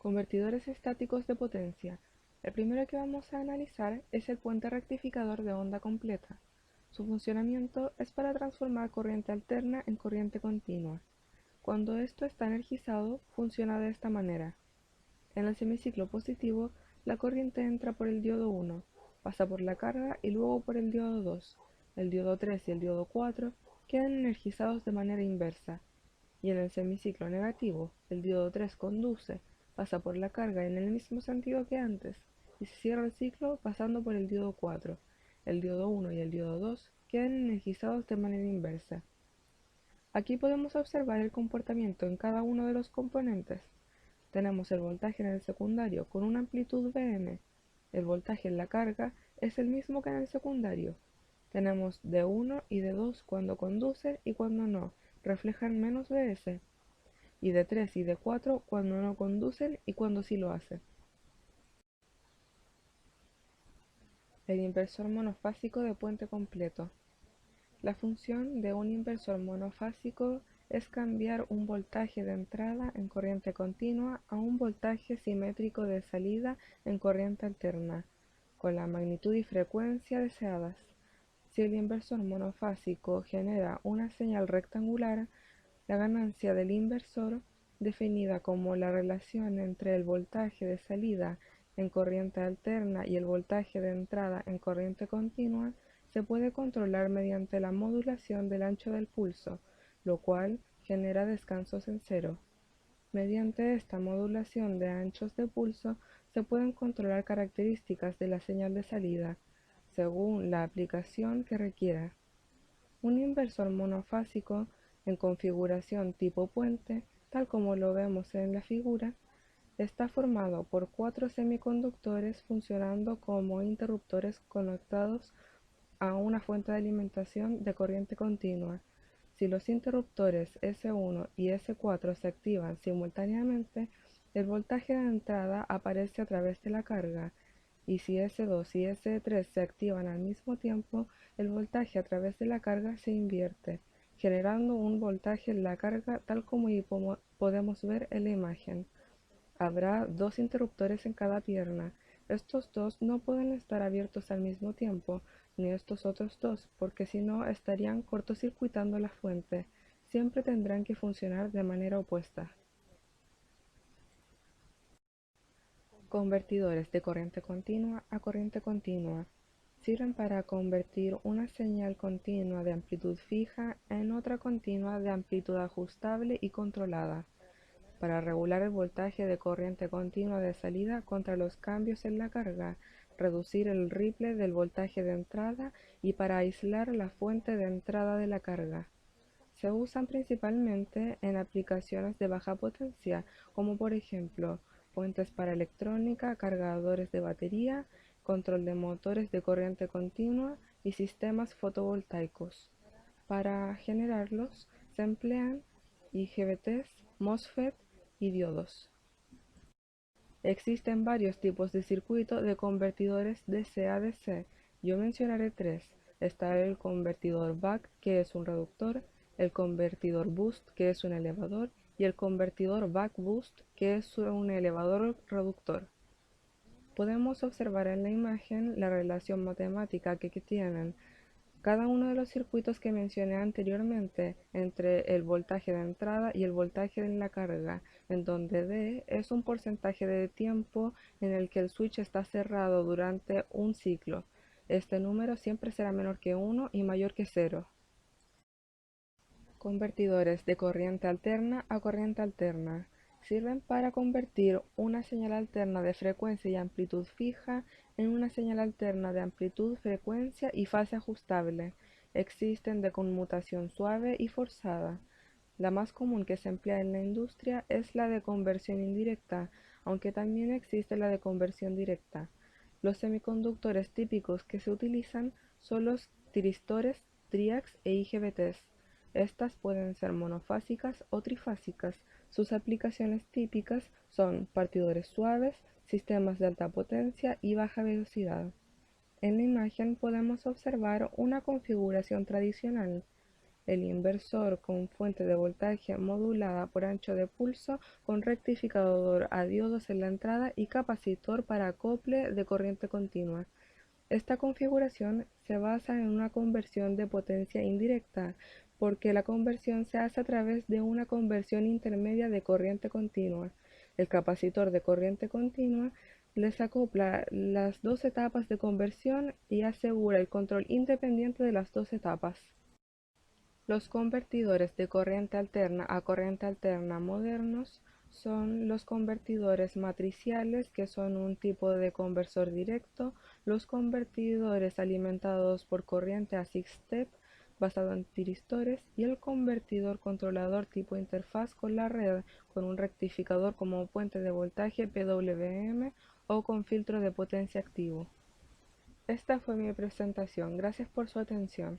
Convertidores estáticos de potencia. El primero que vamos a analizar es el puente rectificador de onda completa. Su funcionamiento es para transformar corriente alterna en corriente continua. Cuando esto está energizado, funciona de esta manera. En el semiciclo positivo, la corriente entra por el diodo 1, pasa por la carga y luego por el diodo 2. El diodo 3 y el diodo 4 quedan energizados de manera inversa. Y en el semiciclo negativo, el diodo 3 conduce, pasa por la carga en el mismo sentido que antes, y se cierra el ciclo pasando por el diodo 4. El diodo 1 y el diodo 2 quedan energizados de manera inversa. Aquí podemos observar el comportamiento en cada uno de los componentes. Tenemos el voltaje en el secundario con una amplitud Vm. El voltaje en la carga es el mismo que en el secundario. Tenemos D1 y D2 cuando conduce y cuando no, reflejan menos Vs. Y D3 y D4 cuando no conducen y cuando sí lo hacen. El inversor monofásico de puente completo. La función de un inversor monofásico es cambiar un voltaje de entrada en corriente continua a un voltaje simétrico de salida en corriente alterna, con la magnitud y frecuencia deseadas. Si el inversor monofásico genera una señal rectangular, la ganancia del inversor, definida como la relación entre el voltaje de salida en corriente alterna y el voltaje de entrada en corriente continua, se puede controlar mediante la modulación del ancho del pulso, lo cual genera descansos en cero. Mediante esta modulación de anchos de pulso se pueden controlar características de la señal de salida, según la aplicación que requiera. Un inversor monofásico en configuración tipo puente, tal como lo vemos en la figura, está formado por 4 semiconductores funcionando como interruptores conectados a una fuente de alimentación de corriente continua. Si los interruptores S1 y S4 se activan simultáneamente, el voltaje de entrada aparece a través de la carga, y si S2 y S3 se activan al mismo tiempo, el voltaje a través de la carga se invierte, generando un voltaje en la carga tal como podemos ver en la imagen. Habrá 2 interruptores en cada pierna. Estos dos no pueden estar abiertos al mismo tiempo, ni estos otros dos, porque si no estarían cortocircuitando la fuente. Siempre tendrán que funcionar de manera opuesta. Convertidores de corriente continua a corriente continua. Sirven para convertir una señal continua de amplitud fija en otra continua de amplitud ajustable y controlada, para regular el voltaje de corriente continua de salida contra los cambios en la carga, reducir el ripple del voltaje de entrada y para aislar la fuente de entrada de la carga. Se usan principalmente en aplicaciones de baja potencia, como por ejemplo puentes para electrónica, cargadores de batería, control de motores de corriente continua y sistemas fotovoltaicos. Para generarlos se emplean IGBTs, MOSFET y diodos. Existen varios tipos de circuito de convertidores DC a DC. Yo mencionaré tres. Está el convertidor Buck, que es un reductor, el convertidor Boost, que es un elevador, y el convertidor Buck Boost, que es un elevador reductor. Podemos observar en la imagen la relación matemática que tienen cada uno de los circuitos que mencioné anteriormente entre el voltaje de entrada y el voltaje en la carga, en donde D es un porcentaje de tiempo en el que el switch está cerrado durante un ciclo. Este número siempre será menor que 1 y mayor que 0. Convertidores de corriente alterna a corriente alterna. Sirven para convertir una señal alterna de frecuencia y amplitud fija en una señal alterna de amplitud, frecuencia y fase ajustable. Existen de conmutación suave y forzada. La más común que se emplea en la industria es la de conversión indirecta, aunque también existe la de conversión directa. Los semiconductores típicos que se utilizan son los tristores, triacs e IGBTs. Estas pueden ser monofásicas o trifásicas. Sus aplicaciones típicas son partidores suaves, sistemas de alta potencia y baja velocidad. En la imagen podemos observar una configuración tradicional. el inversor con fuente de voltaje modulada por ancho de pulso con rectificador a diodos en la entrada y capacitor para acople de corriente continua. Esta configuración se basa en una conversión de potencia indirecta, porque la conversión se hace a través de una conversión intermedia de corriente continua. El capacitor de corriente continua les acopla las dos etapas de conversión y asegura el control independiente de las dos etapas. Los convertidores de corriente alterna a corriente alterna modernos son los convertidores matriciales, que son un tipo de conversor directo, los convertidores alimentados por corriente a six-step basado en tiristores y el convertidor controlador tipo interfaz con la red con un rectificador como puente de voltaje PWM o con filtro de potencia activo. Esta fue mi presentación. Gracias por su atención.